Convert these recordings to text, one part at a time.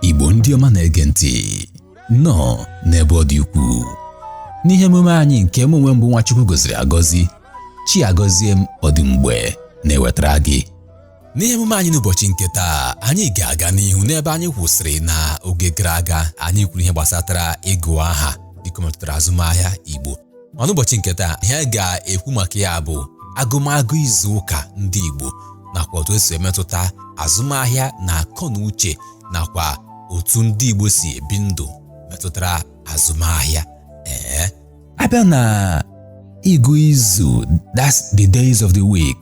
Igbo ndị ọma na-ege ntị nọ n'ebe ọ dị ukwuu n'ihe emume anyị nke emume mbụ Nwachukwu gọziri agọzi chi agọzie m ọdịmgbe na-ewetara gị. N'ihe emume anyị n'ụbọchị nke taa, anyị ga-aga n'ihu n'ebe anyị kwụsịrị na oge gara aga. Anyị kwuru ihe gbasatara ịgụ aha dịka metụtara azụmahịa Igbo, ma n'ụbọchị nke taa ihe ga-ekwu maka ya bụ agụmagụ izu ụka ndị Igbo nakwa otu esi emetụta azụmahịa na akọ na uche nakwa otu ndị Igbo si ebi ndụ metụtara azụmahịa. Abịa na ịgụ izu, that's the days of the week,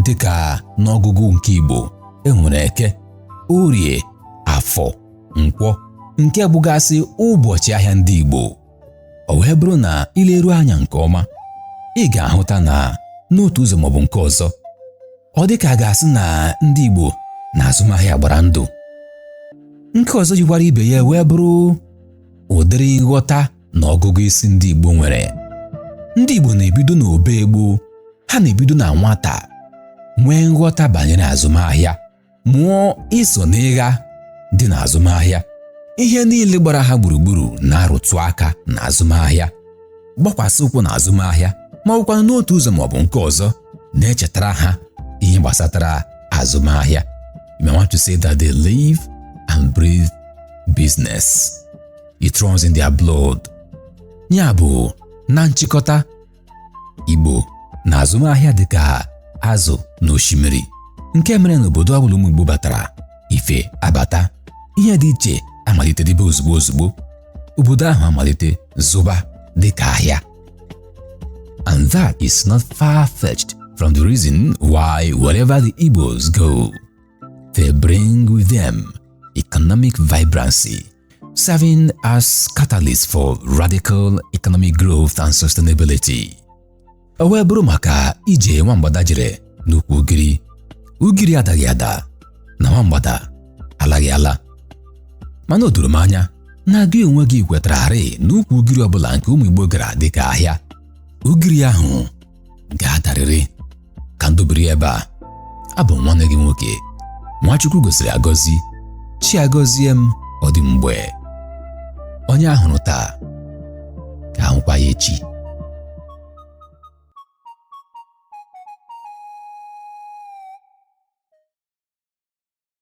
dịka n'ọgụgụ nke Igbo enwere Eke, Orie, Afọ, Nkwọ, nke bụgasị ụbọchị ahịa ndị Igbo. O wee bụrụ na ileru anya nke ọma, ị ga-ahụta na n'otu ụzọ maọbụ nke ọzọ, ọ dịka a ga-asị na ndị Igbo na azụmahịa gbara ndụ. Nke ọzọ yikwara ibe ya wee bụrụ ụdịrị nghọta na ọgụgụ isi ndị Igbo nwere. Ndị Igbo na-ebido n'obe gboo, ha na-ebido na nwata nwee nghọta banyere azụmahịa, mụọ iso n'ịgha dị na azụmahịa. Ihe niile gbara ha gburugburu na-arụtụ aka na azụmahịa, gbakwasị ụkwụ na azụmahịa, ma ọbụkwa n'otu ụzọ maọbụ nke ọzọ na-echetara ha ihe gbasatara azụmahịa. You may want to say that they live and breathe business. It runs in their blood. Ya bụ na nchịkọta, Igbo na azụmahịa dịka azụ na osimiri, nke mere n'obodo ọbụla ụmụ Igbo batara ife abata, ihe dị iche amalite dịbe ozugbo ozugbo, obodo ahụ amalite zụba dịka ahịa. And that is not far-fetched from the reason why wherever the Igbos go, they bring with them economic vibrancy, serving as catalyst for radical economic growth and sustainability. O wee bụrụ maka ije nwamgbada jere n'ukwu ugiri, ugiri adaghị ada na nwamgbada alaghị ala. Mana o doro m anya na gị onwe gị kwetararị n'ukwu ugiri ọbụla nke ụmụ Igbo gara dịka ahịa, ugiri ahụ ga-adarịrị. Ka ndobiri ebe a, abụ nwanne gị nwoke Nwachukwu gọziri agọzi chi agọzie m ọdịmgbe. Onye ahụrụ taa ga-ahụkwa ya echi.